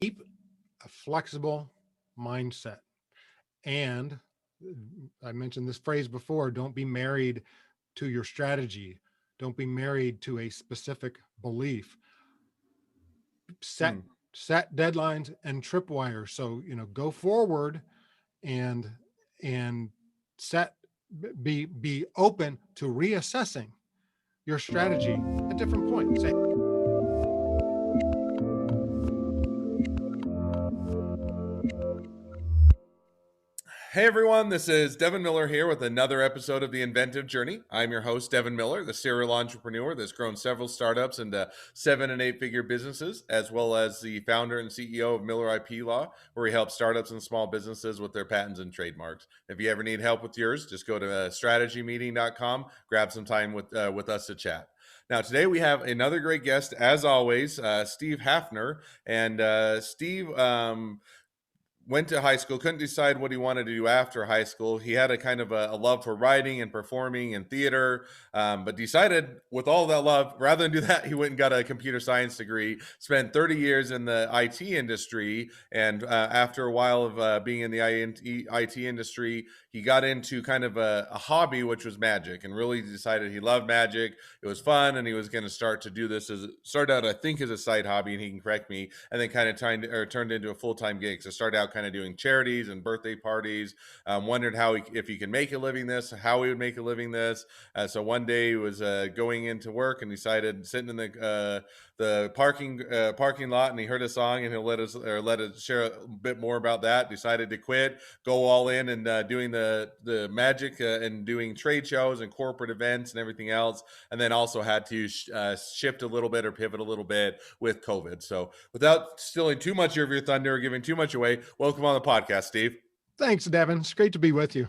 keep a flexible mindset. And I mentioned this phrase before, don't be married to your strategy. Don't be married to a specific belief. Set Hmm. set deadlines and tripwires. So, go forward and and set be open to reassessing your strategy at different points. Say, Hey everyone, this is Devin Miller here with another episode of the Inventive Journey. I'm your host, Devin Miller, the serial entrepreneur that's grown several startups into 7 and 8 figure businesses, as well as the founder and CEO of Miller IP Law, where we help startups and small businesses with their patents and trademarks. If you ever need help with yours, just go to strategymeeting.com, grab some time with us to chat. Now, today we have another great guest, as always, Steve Haffner. And Steve, went to high school, couldn't decide what he wanted to do after high school. He had a kind of a love for writing and performing and theater, but decided with all that love, rather than do that, he went and got a computer science degree, spent 30 years in the IT industry. And after a while of being in the IT industry, he got into kind of a hobby, which was magic, and really decided he loved magic. It was fun, and he was going to start to do this start out, I think, as a side hobby, and he can correct me, and then kind of turned into a full-time gig. So started out kind of doing charities and birthday parties. Wondered if he could make a living this, how he would make a living this. So one day he was going into work and decided, sitting in the parking lot, and he heard a song, and he'll let us share a bit more about that. Decided to quit, go all in, and doing the magic and doing trade shows and corporate events and everything else, and then also had to shift a little bit or pivot a little bit with COVID. So without stealing too much of your thunder or giving too much away, welcome on the podcast, Steve. thanks, Devin. It's great to be with you.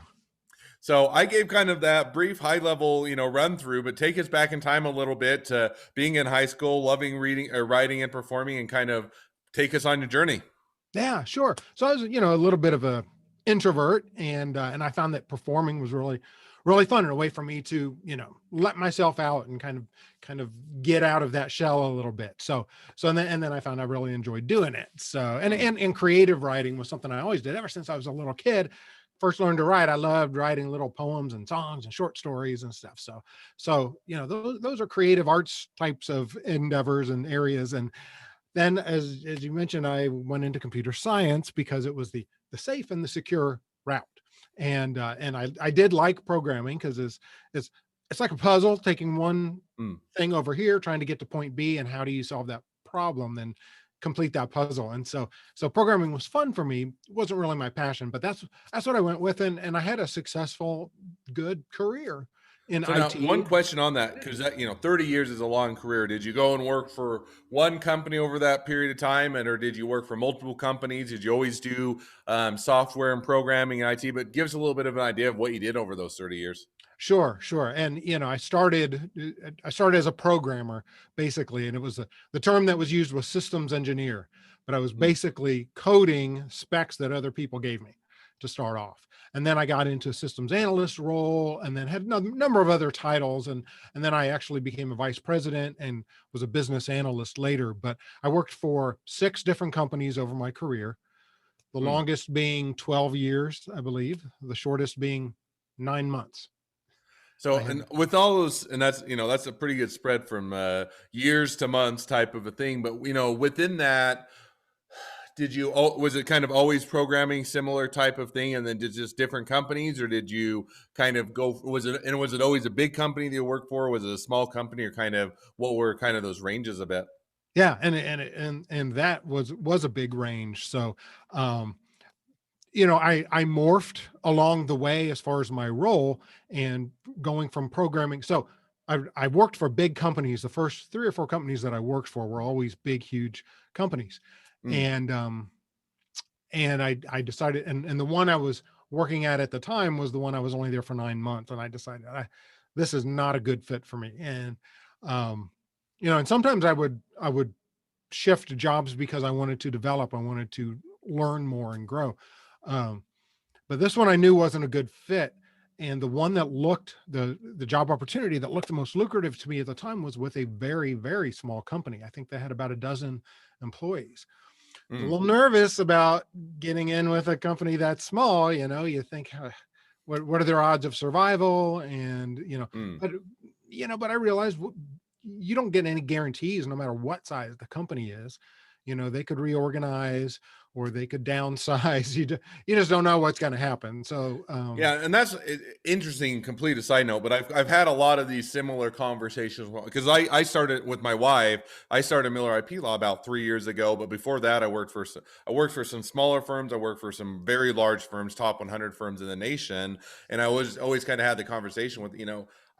So I gave kind of that brief high level, run through, but take us back in time a little bit to being in high school, loving reading or writing and performing, and kind of take us on your journey. Yeah, sure. So I was, a little bit of a introvert, and I found that performing was really fun and a way for me to, let myself out and kind of get out of that shell a little bit. And then I found I really enjoyed doing it. So, and creative writing was something I always did ever since I was a little kid. First learned to write, I loved writing little poems and songs and short stories and stuff. So those are creative arts types of endeavors and areas. And then, as you mentioned, I went into computer science because it was the safe and the secure route. And I did like programming because it's like a puzzle, taking one Mm. thing over here, trying to get to point B, and how do you solve that problem, then complete that puzzle. And so programming was fun for me. It wasn't really my passion, but that's what I went with, and I had a successful, good career in So now, one IT. question on that, because 30 years is a long career. Did you go and work for one company over that period of time, or did you work for multiple companies? Did you always do software and programming and IT? But give us a little bit of an idea of what you did over those 30 years. Sure. And I started as a programmer basically, and it was the term that was used was systems engineer, but I was Mm. basically coding specs that other people gave me to start off. And then I got into a systems analyst role, and then had a number of other titles, and then I actually became a vice president and was a business analyst later. But I worked for 6 different companies over my career, the Mm. longest being 12 years, I believe, the shortest being 9 months. I So, had and with all those, and that's a pretty good spread from years to months type of a thing. But within that, was it kind of always programming similar type of thing, and then just different companies, or did you kind of go? Was it always a big company that you worked for? Was it a small company, or kind of what were kind of those ranges a bit? Yeah, and that was a big range. So, um, I morphed along the way as far as my role and going from programming. So I worked for big companies. The first 3 or 4 companies that I worked for were always big, huge companies. Mm. And I decided, and the one I was working at the time was the one I was only there for 9 months. And I decided this is not a good fit for me. Um, and sometimes I would shift jobs because I wanted to develop, I wanted to learn more and grow. Um, but this one I knew wasn't a good fit. And the one that looked the job opportunity that looked the most lucrative to me at the time was with a very, very small company. I think they had about a dozen employees. a Mm, little nervous about getting in with a company that small. You think, what are their odds of survival? And, mm. but, but I realized you don't get any guarantees no matter what size the company is. They could reorganize or they could downsize. You just don't know what's going to happen. So, Yeah, and that's interesting. Complete a side note, but I've had a lot of these similar conversations because I started with my wife. I started Miller IP Law about 3 years ago, but before that, I worked for some smaller firms. I worked for some very large firms, top 100 firms in the nation, and I was always kind of had the conversation with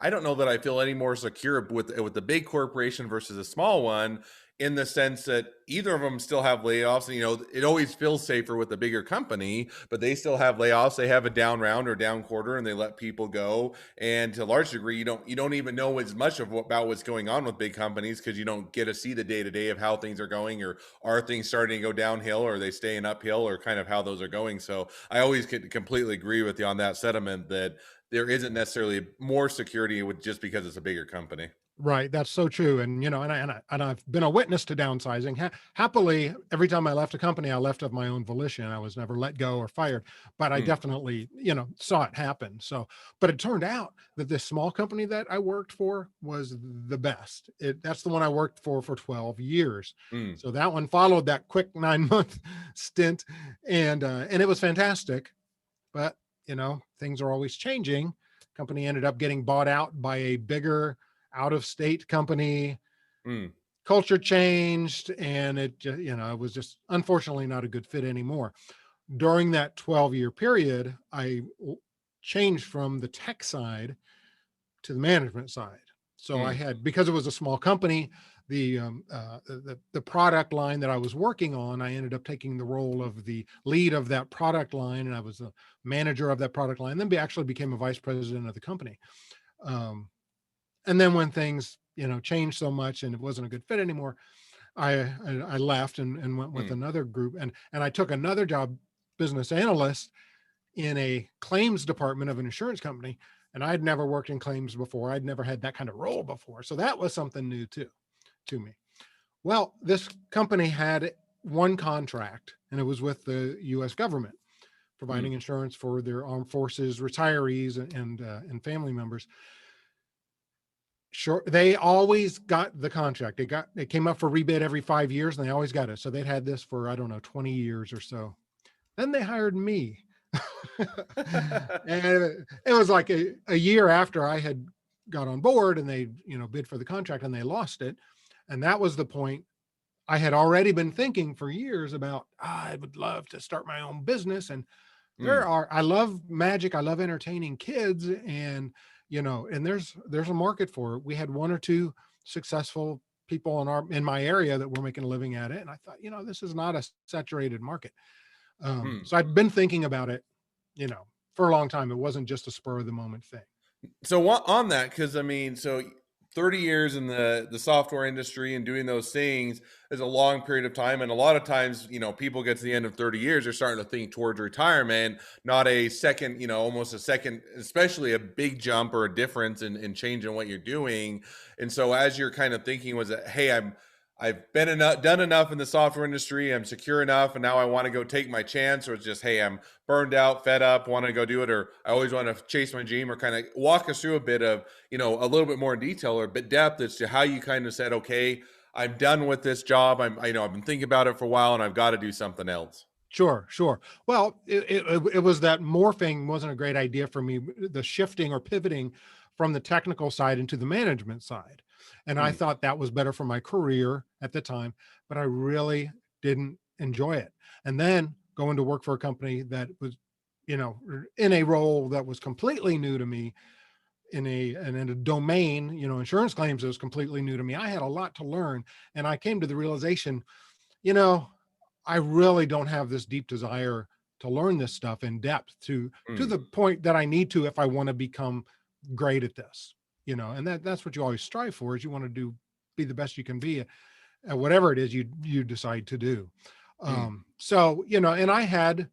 I don't know that I feel any more secure with the big corporation versus a small one, in the sense that either of them still have layoffs. And it always feels safer with the bigger company, but they still have layoffs. They have a down round or down quarter, and they let people go. And to a large degree, you don't even know as much about what's going on with big companies, because you don't get to see the day to day of how things are going, or are things starting to go downhill, or are they staying uphill, or kind of how those are going. So I always could completely agree with you on that sentiment, that there isn't necessarily more security with just because it's a bigger company. right, that's so true. And I've been a witness to downsizing. Happily, every time I left a company, I left of my own volition. I was never let go or fired, but I Mm, definitely, saw it happen. So, but it turned out that this small company that I worked for was the best. That's the one I worked for 12 years. mm, So that one followed that quick 9 month stint, and it was fantastic. But things are always changing. Company ended up getting bought out by a bigger out of state company. mm, Culture changed, and it was just unfortunately not a good fit anymore. During that 12-year period, I changed from the tech side to the management side. So I mm, had, because it was a small company, the product line that I was working on, I ended up taking the role of the lead of that product line, and I was the manager of that product line. Then actually became a vice president of the company. Um, and then when things changed so much and it wasn't a good fit anymore, I left and went with mm. another group, and I took another job, business analyst, in a claims department of an insurance company. And I'd never worked in claims before. I'd never had that kind of role before. So that was something new too to me. Well, this company had one contract, and it was with the US government, Mm. providing insurance for their armed forces retirees and family members. Sure, they always got the contract. It came up for rebid every 5 years, and they always got it. So they'd had this for, I don't know, 20 years or so. Then they hired me. And it was like a year after I had got on board, and they, bid for the contract, and they lost it. And that was the point. I had already been thinking for years about, I would love to start my own business. And Mm. I love magic. I love entertaining kids. And, and there's a market for it. We had one or two successful people in my area that were making a living at it. And I thought, this is not a saturated market. Mm. So I'd been thinking about it, you know, for a long time. It wasn't just a spur of the moment thing. So on that, because I mean, so 30 years in the software industry and doing those things is a long period of time. And a lot of times, people get to the end of 30 years, they're starting to think towards retirement, not a second, almost a second, especially a big jump or a difference in changing what you're doing. And so as you're kind of thinking, was that, hey, I've been enough, done enough in the software industry. I'm secure enough, and now I want to go take my chance. Or it's just, hey, I'm burned out, fed up, want to go do it, or I always want to chase my dream. Or kind of walk us through a bit of, a little bit more in detail or a bit depth as to how you kind of said, okay, I'm done with this job. I've been thinking about it for a while, and I've got to do something else. Sure, sure. Well, it was that morphing wasn't a great idea for me, the shifting or pivoting from the technical side into the management side. And I Mm, thought that was better for my career at the time, but I really didn't enjoy it. And then going to work for a company that was, in a role that was completely new to me, in a domain, insurance claims, is completely new to me. I had a lot to learn, and I came to the realization, you know, I really don't have this deep desire to learn this stuff in depth to mm, the point that I need to if I want to become great at this. And that's what you always strive for, is you want to be the best you can be at whatever it is you decide to do. mm. So, and I had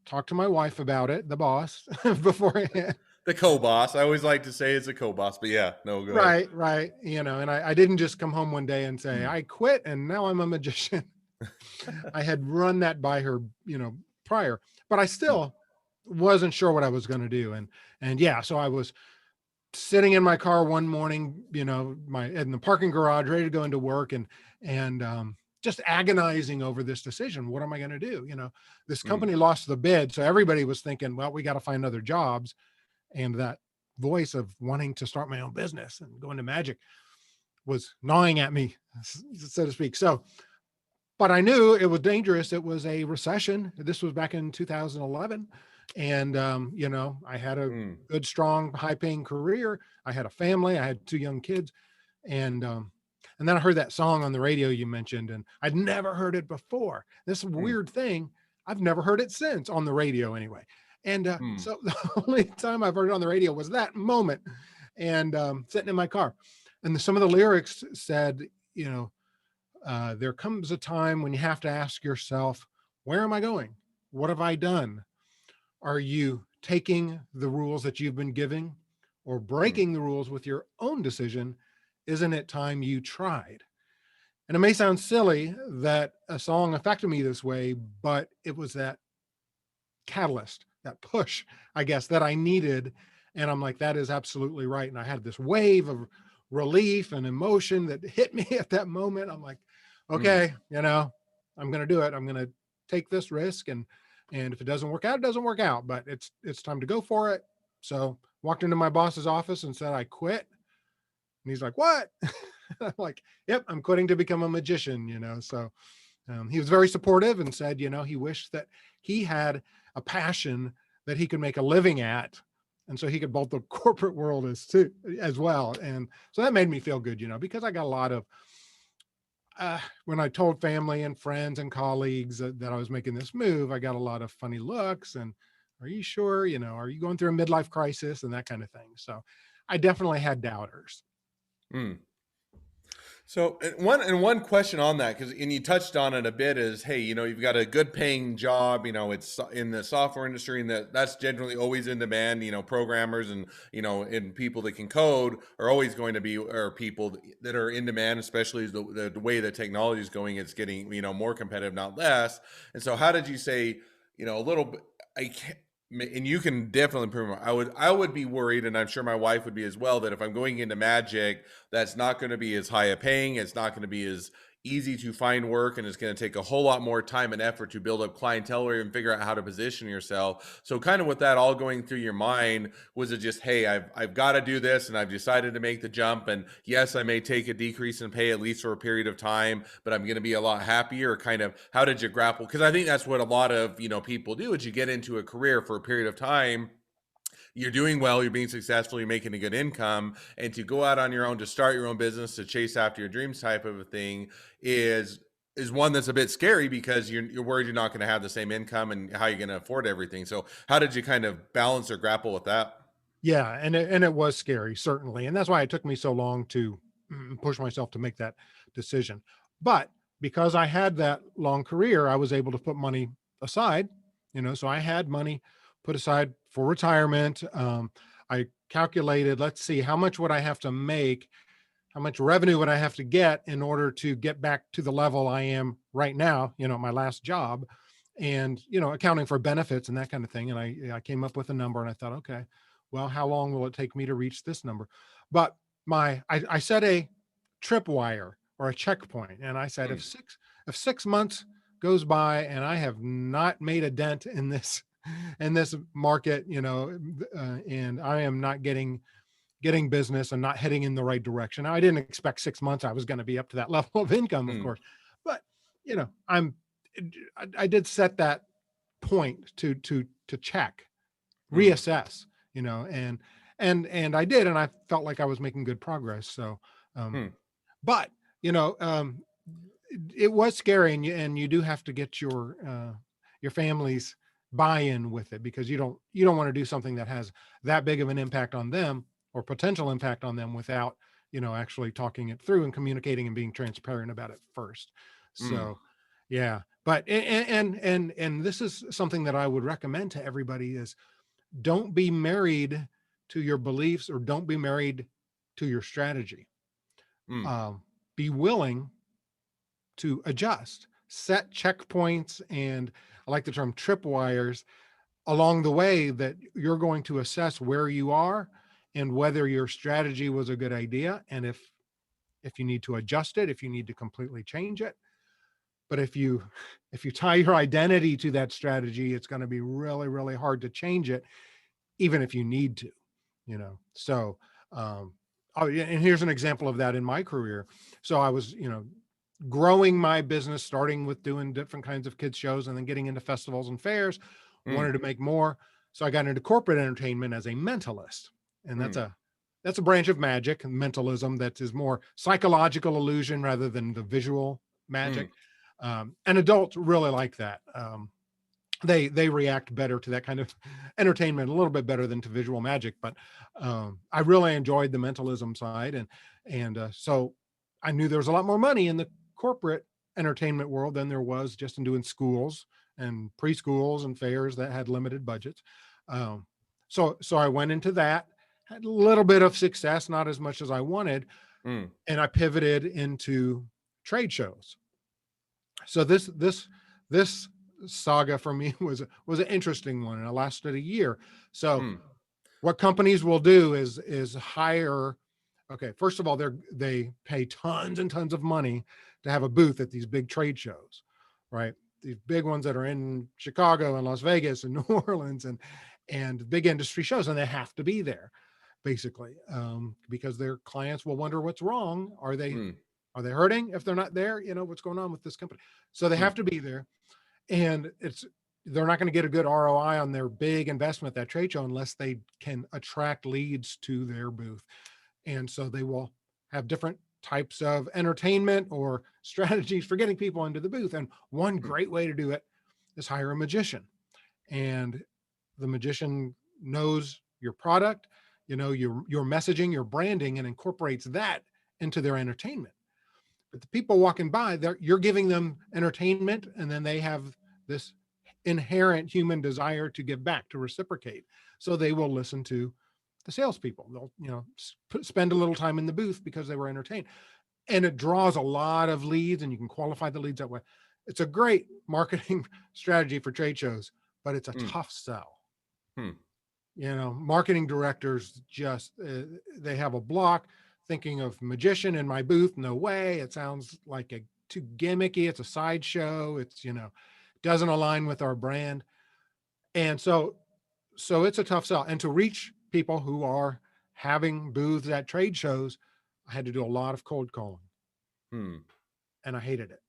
talked to my wife about it, the boss, beforehand. The co-boss. I always like to say it's a co-boss, but yeah, no, go ahead. Right, right. And I didn't just come home one day and say, Mm. I quit and now I'm a magician. I had run that by her, prior, but I Mm, still wasn't sure what I was going to do. And yeah, so I was sitting in my car one morning, my in the parking garage, ready to go into work, and just agonizing over this decision. What am I going to do? This mm, company lost the bid, so everybody was thinking, well, we got to find other jobs. And that voice of wanting to start my own business and go into magic was gnawing at me, so to speak. So, but I knew it was dangerous. It was a recession. This was back in 2011. And, I had a mm, good, strong, high paying career. I had a family. I had two young kids. And then I heard that song on the radio you mentioned, and I'd never heard it before. This mm, weird thing, I've never heard it since on the radio anyway. And mm, so the only time I've heard it on the radio was that moment, and sitting in my car. And some of the lyrics said, you know, there comes a time when you have to ask yourself, where am I going? What have I done? Are you taking the rules that you've been giving or mm, breaking the rules with your own decision? Isn't it time you tried? And it may sound silly that a song affected me this way, but it was that catalyst, that push, I guess, that I needed. And I'm like, that is absolutely right. And I had this wave of relief and emotion that hit me at that moment. I'm like, mm. okay, I'm going to do it. I'm going to take this risk. And if it doesn't work out, it doesn't work out, but it's time to go for it. So walked into my boss's office and said, I quit. And he's like, what? I'm like, yep, I'm quitting to become a magician. So he was very supportive and said, he wished that he had a passion that he could make a living at. And so he could bolt the corporate world as well. And so that made me feel good, because I got a lot of, when I told family and friends and colleagues that I was making this move, I got a lot of funny looks and, are you sure? Are you going through a midlife crisis and that kind of thing? So I definitely had doubters. Mm. So and one question on that, because and you touched on it a bit, is hey, you've got a good paying job, it's in the software industry, and that's generally always in demand. Programmers and people that can code are always going to be, or people that are in demand, especially as the way that technology is going. It's getting more competitive, not less. And so, how did you say, a little bit? I can't. And you can definitely improve. I would be worried, and I'm sure my wife would be as well, that if I'm going into magic, that's not going to be as high a paying. It's not going to be as easy to find work, and it's going to take a whole lot more time and effort to build up clientele or even figure out how to position yourself. So, kind of with that all going through your mind, was it just, hey, I've got to do this, and I've decided to make the jump, and yes, I may take a decrease in pay at least for a period of time, but I'm going to be a lot happier? Or kind of, how did you grapple? Because I think that's what a lot of people do, is you get into a career for a period of time, you're doing well, you're being successful, you're making a good income, and to go out on your own, to start your own business, to chase after your dreams type of a thing, is one that's a bit scary, because you're worried you're not going to have the same income and how you're going to afford everything. So how did you kind of balance or grapple with that? Yeah, and it was scary, certainly, and that's why it took me so long to push myself to make that decision. But because I had that long career, I was able to put money aside, so I had money put aside for retirement. I calculated, let's see, how much would I have to make? How much revenue would I have to get in order to get back to the level I am right now, my last job, and, accounting for benefits and that kind of thing. And I came up with a number and I thought, okay, well, how long will it take me to reach this number? But I set a tripwire or a checkpoint, and I said, Hmm. if 6 months goes by and I have not made a dent in this market, and I am not getting business and not heading in the right direction. Now, I didn't expect 6 months I was going to be up to that level of income, of Hmm. course, but I did set that point to check, Hmm. reassess, and I did, and I felt like I was making good progress. So, um, Hmm. but you know, um, it was scary, and you do have to get your family's buy-in with it, because you don't want to do something that has that big of an impact on them, or potential impact on them, without actually talking it through and communicating and being transparent about it first. Hmm. So yeah, but and this is something that I would recommend to everybody: is don't be married to your beliefs, or don't be married to your strategy. Hmm. um, be willing to adjust. set checkpoints, and I like the term tripwires along the way that you're going to assess where you are and whether your strategy was a good idea, and if you need to adjust it, if you need to completely change it. But if you tie your identity to that strategy, it's going to be really, really hard to change it, even if you need to, So, um, oh, yeah, and here's an example of that in my career. So I was, growing my business, starting with doing different kinds of kids shows and then getting into festivals and fairs, Mm, wanted to make more. So I got into corporate entertainment as a mentalist. And mm, that's a branch of magic and mentalism that is more psychological illusion rather than the visual mm, magic. And adults really like that. They react better to that kind of entertainment a little bit better than to visual magic, but I really enjoyed the mentalism side, and so I knew there was a lot more money in the corporate entertainment world than there was just in doing schools and preschools and fairs that had limited budgets. Um, so I went into that, had a little bit of success, not as much as I wanted, mm, and I pivoted into trade shows. So this saga for me was an interesting one, and it lasted a year. So mm, what companies will do is hire. Okay, first of all, they pay tons and tons of money to have a booth at these big trade shows, right? These big ones that are in Chicago and Las Vegas and New Orleans and big industry shows, and they have to be there basically, because their clients will wonder what's wrong. mm, Are they hurting if they're not there? What's going on with this company? So they mm, have to be there, and they're not going to get a good ROI on their big investment at that trade show unless they can attract leads to their booth. And so they will have different types of entertainment or strategies for getting people into the booth. And one mm, great way to do it is hire a magician. And the magician knows your product, your messaging, your branding, and incorporates that into their entertainment. But the people walking by, you're giving them entertainment, and then they have this inherent human desire to give back, to reciprocate. So they will listen to the salespeople. They'll, spend a little time in the booth because they were entertained, and it draws a lot of leads, and you can qualify the leads that way. It's a great marketing strategy for trade shows, but it's a mm, tough sell. mm. Marketing directors just they have a block thinking of magician in my booth. No way. It sounds like a too gimmicky. It's a sideshow. It's, doesn't align with our brand. And so it's a tough sell. And to reach people who are having booths at trade shows, I had to do a lot of cold calling, Hmm. and I hated it.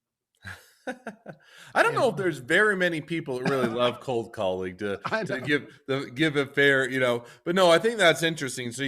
I don't know if And there's very many people that really love cold calling I to know. give a fair, but no, I think that's interesting. So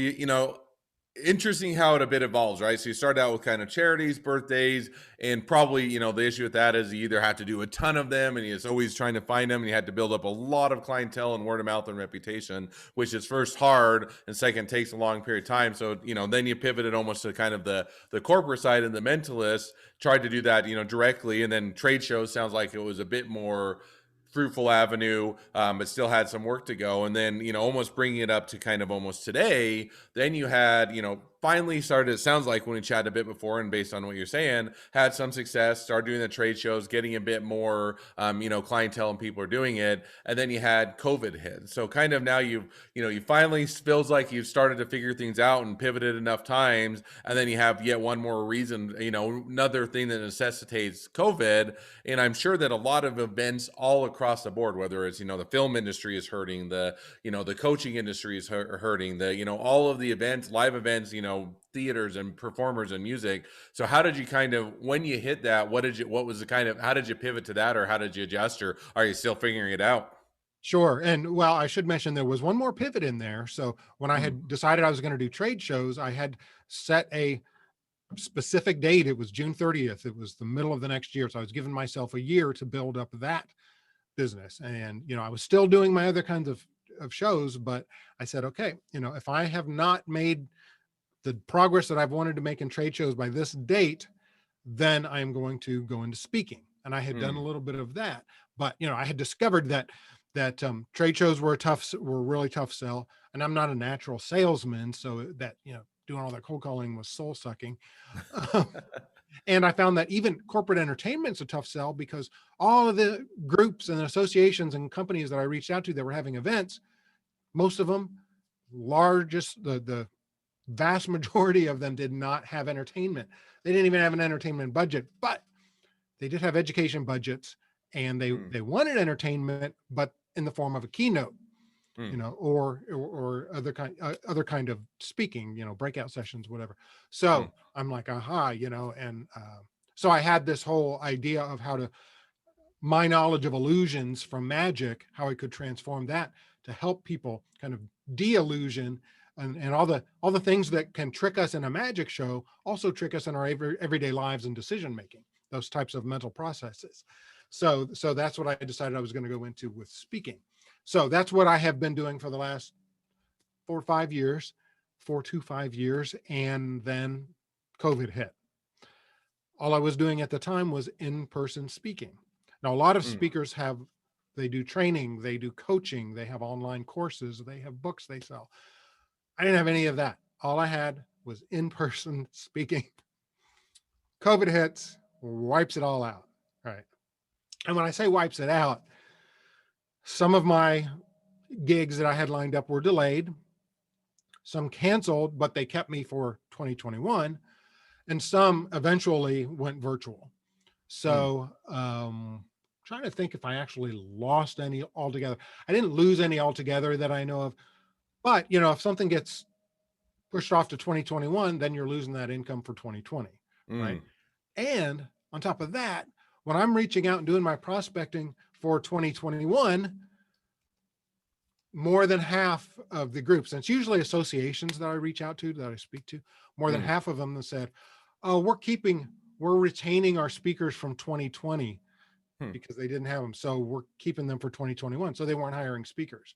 interesting how it a bit evolves, right? So you start out with kind of charities, birthdays, and probably, the issue with that is you either have to do a ton of them and it's always trying to find them and you had to build up a lot of clientele and word of mouth and reputation, which is first hard and second takes a long period of time. So, then you pivoted almost to kind of the corporate side and the mentalist tried to do that, directly. And then trade shows sounds like it was a bit more fruitful avenue, but still had some work to go. And then, almost bringing it up to kind of almost today, then you had, finally started, it sounds like when we chatted a bit before and based on what you're saying, had some success, started doing the trade shows, getting a bit more, clientele and people are doing it. And then you had COVID hit. So kind of now you finally feels like you've started to figure things out and pivoted enough times. And then you have yet one more reason, another thing that necessitates COVID. And I'm sure that a lot of events all across the board, whether it's, the film industry is hurting, the coaching industry is hurting, all of the events, live events, theaters and performers and music. So how did you kind of, when you hit that, what was the kind of, how did you pivot to that or how did you adjust or are you still figuring it out? Sure. And well, I should mention there was one more pivot in there. So when I Mm, had decided I was going to do trade shows, I had set a specific date. It was June 30th. It was the middle of the next year. So I was giving myself a year to build up that business. And, I was still doing my other kinds of shows, but I said, okay, if I have not made the progress that I've wanted to make in trade shows by this date, then I'm going to go into speaking. And I had done a mm. little bit of that, but I had discovered that trade shows were really tough sell, and I'm not a natural salesman, so that doing all that cold calling was soul sucking. And I found that even corporate entertainment's a tough sell, because all of the groups and associations and companies that I reached out to that were having events, most of them, the vast majority of them did not have entertainment. They didn't even have an entertainment budget, but they did have education budgets, and they wanted entertainment, but in the form of a keynote, or other kind of speaking, breakout sessions, whatever. So I'm like, aha, and so I had this whole idea of how to my knowledge of illusions from magic, how I could transform that to help people kind of de-illusion, and all the things that can trick us in a magic show also trick us in our everyday lives and decision making, those types of mental processes. So that's what I decided I was going to go into with speaking. So that's what I have been doing for the last 4 to 5 years. And then COVID hit. All I was doing at the time was in-person speaking. Now, a lot of speakers they do training, they do coaching, they have online courses, they have books they sell. I didn't have any of that. All I had was in-person speaking. COVID hits, wipes it all out. Right. And when I say wipes it out, some of my gigs that I had lined up were delayed, some canceled, but they kept me for 2021, and some eventually went virtual. So trying to think if I actually lost any altogether. I didn't lose any altogether that I know of, but if something gets pushed off to 2021, then you're losing that income for 2020, right? And on top of that, when I'm reaching out and doing my prospecting for 2021, more than half of the groups, and it's usually associations that I reach out to, that I speak to, more than half of them have said, oh, we're retaining our speakers from 2020 because they didn't have them. So we're keeping them for 2021. So they weren't hiring speakers.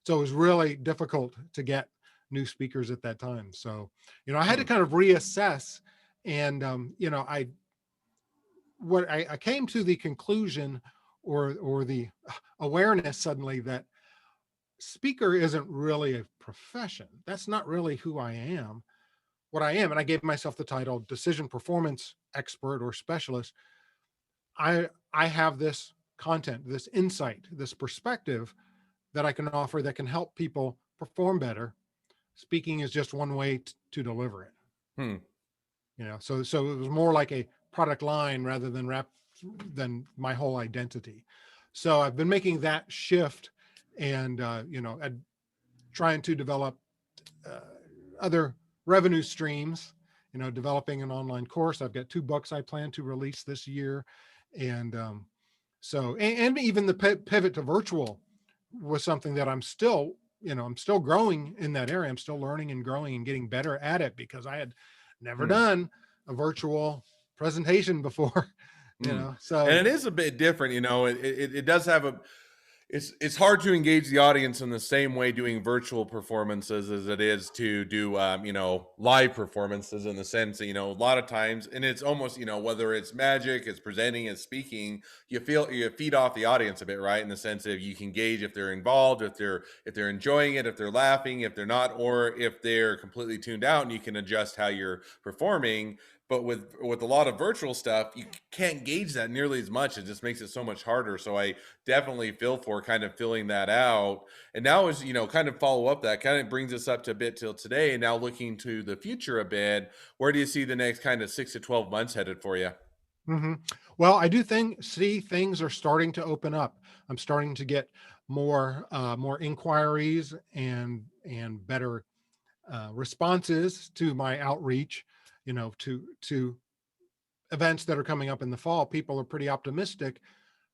So it was really difficult to get new speakers at that time. So, I had to kind of reassess, and, I came to the conclusion or the awareness suddenly that speaker isn't really a profession. That's not really who I am. What I am, and I gave myself the title decision performance expert or specialist. I have this content, this insight, this perspective that I can offer that can help people perform better. Speaking is just one way to deliver it. So it was more like a product line rather than my whole identity. So I've been making that shift, and trying to develop other revenue streams, developing an online course. I've got 2 books I plan to release this year. And and even the pivot to virtual was something that I'm still growing in that area. I'm still learning and growing and getting better at it, because I had never done a virtual presentation before, so. And it is a bit different, it does have it's hard to engage the audience in the same way doing virtual performances as it is to do live performances, in the sense that a lot of times, and it's almost whether it's magic, it's presenting, it's speaking, you feed off the audience a bit, right, in the sense of you can gauge if they're involved, if they're enjoying it, if they're laughing, if they're not, or if they're completely tuned out, and you can adjust how you're performing. But with a lot of virtual stuff, you can't gauge that nearly as much. It just makes it so much harder. So I definitely feel for kind of filling that out. And now, as kind of follow up, that kind of brings us up to a bit till today. And now looking to the future a bit, where do you see the next kind of 6 to 12 months headed for you? Well, I do see things are starting to open up. I'm starting to get more inquiries and better responses to my outreach, to events that are coming up in the fall. People are pretty optimistic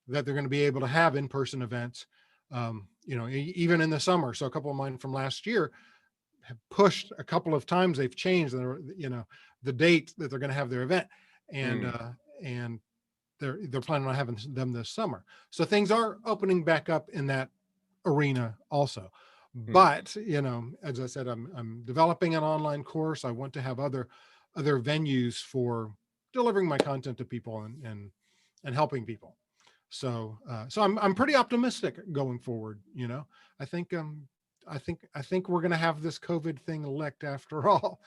that they're going to be able to have in-person events, even in the summer. So a couple of mine from last year have pushed a couple of times. They've changed the date that they're going to have their event, and they're planning on having them this summer. So things are opening back up in that arena also. But as I said, I'm developing an online course. I want to have other venues for delivering my content to people and helping people. So I'm pretty optimistic going forward. I think we're going to have this COVID thing licked after all.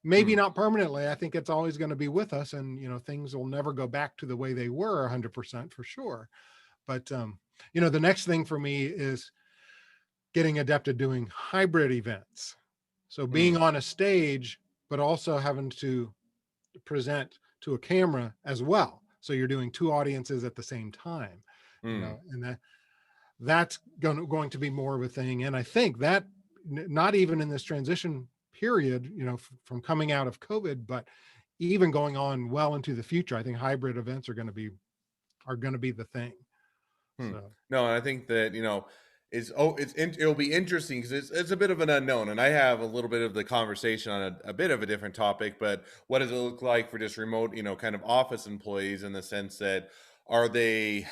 maybe Hmm. not permanently. I think it's always going to be with us, and things will never go back to the way they were 100% for sure. But the next thing for me is getting adept at doing hybrid events. So being Hmm. on a stage, but also having to present to a camera as well. So you're doing two audiences at the same time, Hmm. and that's going to be more of a thing. And I think that not even in this transition period, from coming out of COVID, but even going on well into the future, I think hybrid events are going to be the thing. Hmm. So No, and I think that it'll be interesting because it's a bit of an unknown, and I have a little bit of the conversation on a bit of a different topic. But what does it look like for just remote, kind of office employees in the sense that are they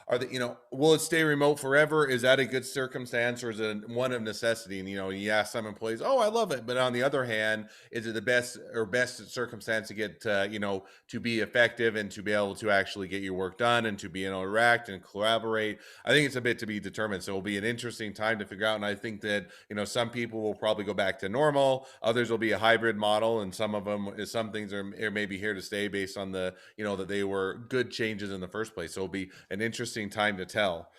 are they will it stay remote forever? Is that a good circumstance, or is it one of necessity? And you ask some employees, oh, I love it, but on the other hand, is it the best circumstance to get to be effective and to be able to actually get your work done and to be able to interact and collaborate? I think it's a bit to be determined. So it'll be an interesting time to figure out. And I think that, some people will probably go back to normal. Others will be a hybrid model. And some things are maybe here to stay based on that they were good changes in the first place. So it'll be an interesting time to tell.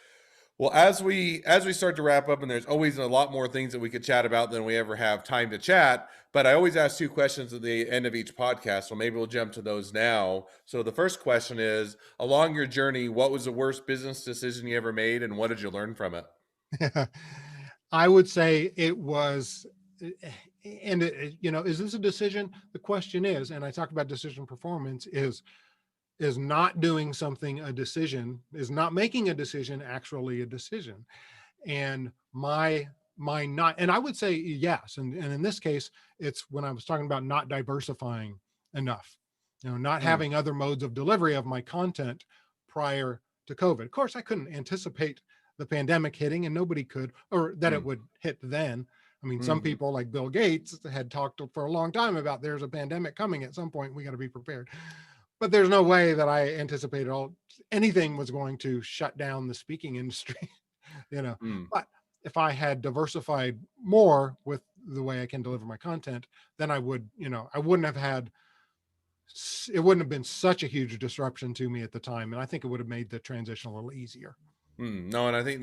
Well, as we start to wrap up, and there's always a lot more things that we could chat about than we ever have time to chat, but I always ask two questions at the end of each podcast, so maybe we'll jump to those now. So the first question is, along your journey, what was the worst business decision you ever made, and what did you learn from it? I would say it was, and is this a decision? The question is, and I talk about decision performance, is not doing something a decision, is not making a decision actually a decision. And my not, and I would say yes. And in this case, it's when I was talking about not diversifying enough, not Mm, having other modes of delivery of my content prior to COVID. Of course, I couldn't anticipate the pandemic hitting, and nobody could, or that it mm, would hit then. I mean, some mhm, people like Bill Gates had talked for a long time about there's a pandemic coming at some point. We got to be prepared. But there's no way that I anticipated anything was going to shut down the speaking industry. you know. mm. But if I had diversified more with the way I can deliver my content, then I wouldn't have had, it wouldn't have been such a huge disruption to me at the time. And I think it would have made the transition a little easier. No, and I think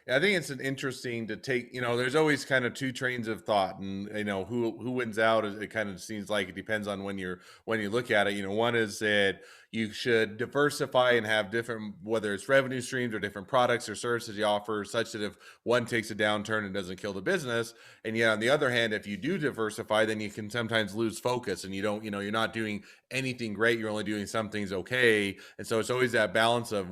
it's an interesting to take. There's always kind of two trains of thought, and who wins out. It kind of seems like it depends on when you look at it. One is that you should diversify and have different, whether it's revenue streams or different products or services you offer, such that if one takes a downturn, it doesn't kill the business. And yet, on the other hand, if you do diversify, then you can sometimes lose focus, and you're not doing anything great. You're only doing some things okay. And so it's always that balance of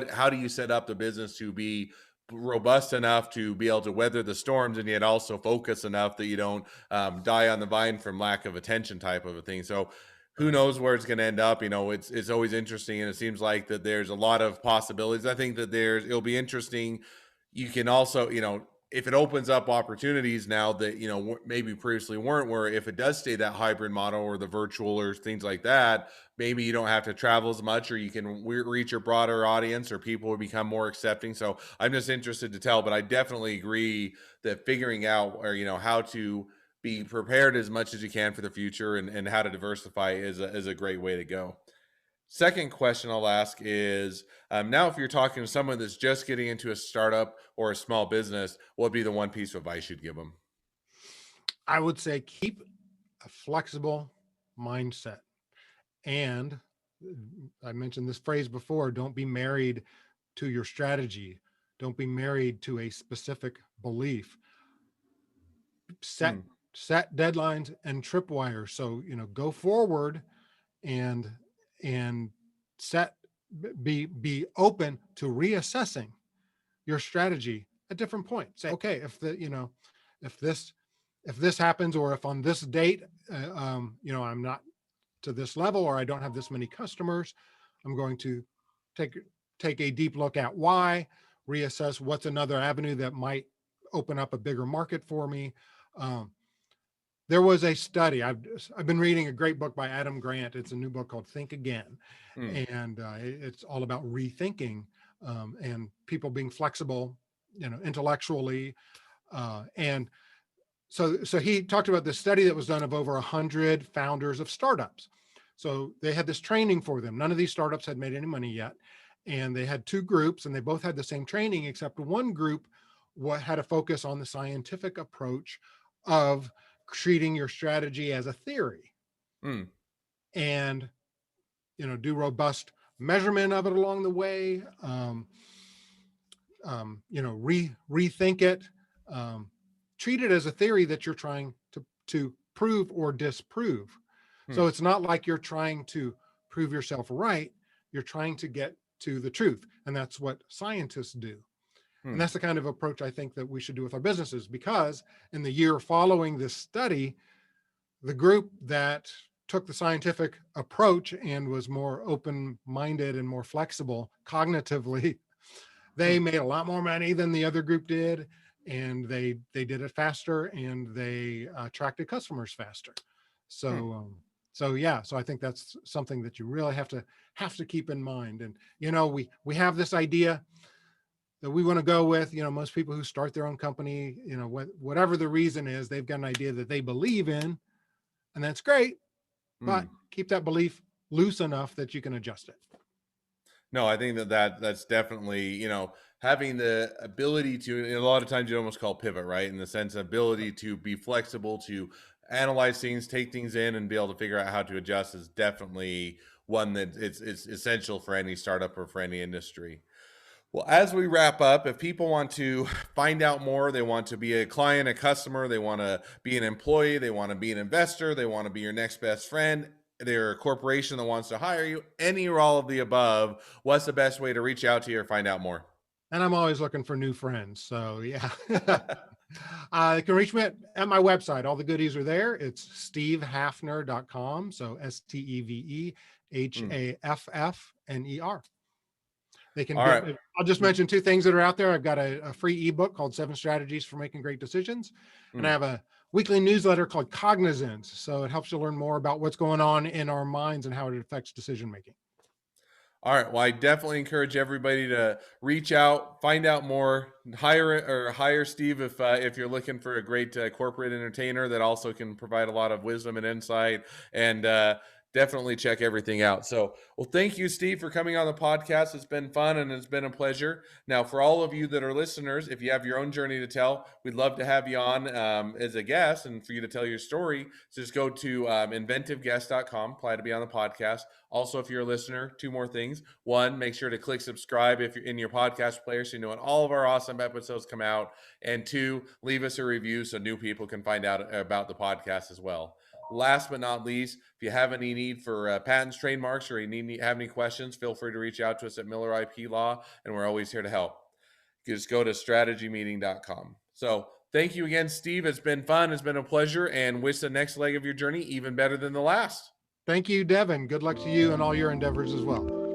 how do you set up the business to be robust enough to be able to weather the storms and yet also focus enough that you don't die on the vine from lack of attention type of a thing. So who Right. knows where it's going to end up? It's always interesting, and it seems like that there's a lot of possibilities. I think that it'll be interesting. You can also, if it opens up opportunities now that maybe previously weren't, where if it does stay that hybrid model or the virtual or things like that, maybe you don't have to travel as much, or you can reach a broader audience, or people will become more accepting. So I'm just interested to tell, but I definitely agree that figuring out, or how to be prepared as much as you can for the future, and how to diversify is a great way to go. Second question I'll ask is, now if you're talking to someone that's just getting into a startup or a small business, what would be the one piece of advice you'd give them? I would say keep a flexible mindset. And I mentioned this phrase before, don't be married to your strategy. Don't be married to a specific belief. Set Hmm. set deadlines and tripwires. So, go forward and and set be open to reassessing your strategy at different points. Say, okay, if this if this happens, or if on this date, I'm not to this level, or I don't have this many customers, I'm going to take take a deep look at why, reassess what's another avenue that might open up a bigger market for me. Um, there was a study. I've been reading a great book by Adam Grant. It's a new book called Think Again, Hmm. and it's all about rethinking, and people being flexible, intellectually, and so he talked about this study that was done of over 100 founders of startups. So they had this training for them. None of these startups had made any money yet. And they had two groups, and they both had the same training, except one group had a focus on the scientific approach of treating your strategy as a theory, Mm, and do robust measurement of it along the way. Rethink it, treat it as a theory that you're trying to prove or disprove. mm, So it's not like you're trying to prove yourself right. You're trying to get to the truth. And that's what scientists do. And mm, that's the kind of approach I think that we should do with our businesses, because in the year following this study, the group that took the scientific approach and was more open-minded and more flexible cognitively, they mm, made a lot more money than the other group did, and they did it faster, and they attracted customers faster. So mm. so I think that's something that you really have to keep in mind. And we have this idea that we want to go with. Most people who start their own company, whatever the reason is, they've got an idea that they believe in, and that's great, but Mm. keep that belief loose enough that you can adjust it. No, I think that's definitely, having the ability to, and a lot of times you almost call pivot, right? In the sense of ability to be flexible, to analyze things, take things in, and be able to figure out how to adjust is definitely one that it's essential for any startup or for any industry. Well, as we wrap up, if people want to find out more, they want to be a client, a customer, they want to be an employee, they want to be an investor, they want to be your next best friend, they're a corporation that wants to hire you, any or all of the above, what's the best way to reach out to you or find out more? And I'm always looking for new friends. So yeah. You can reach me at my website. All the goodies are there. It's stevehaffner.com. So Mm. SteveHaffner. They can All right. I'll just Mm, mention two things that are out there. I've got a free ebook called 7 Strategies for Making Great Decisions. And I mm. have a weekly newsletter called Cognizance. So it helps you learn more about what's going on in our minds and how it affects decision making. All right. Well, I definitely encourage everybody to reach out, find out more, hire Steve if you're looking for a great corporate entertainer that also can provide a lot of wisdom and insight, and definitely check everything out. So, well, thank you, Steve, for coming on the podcast. It's been fun and it's been a pleasure. Now, for all of you that are listeners, if you have your own journey to tell, we'd love to have you on as a guest and for you to tell your story. So just go to inventiveguest.com, apply to be on the podcast. Also, if you're a listener, two more things. One, make sure to click subscribe if you're in your podcast player so you know when all of our awesome episodes come out. And two, leave us a review so new people can find out about the podcast as well. Last but not least, if you have any need for patents, trademarks, or you have any questions, feel free to reach out to us at Miller IP Law, and we're always here to help. Just go to strategymeeting.com. So thank you again, Steve. It's been fun. It's been a pleasure, and wish the next leg of your journey even better than the last. Thank you, Devin. Good luck to you and all your endeavors as well.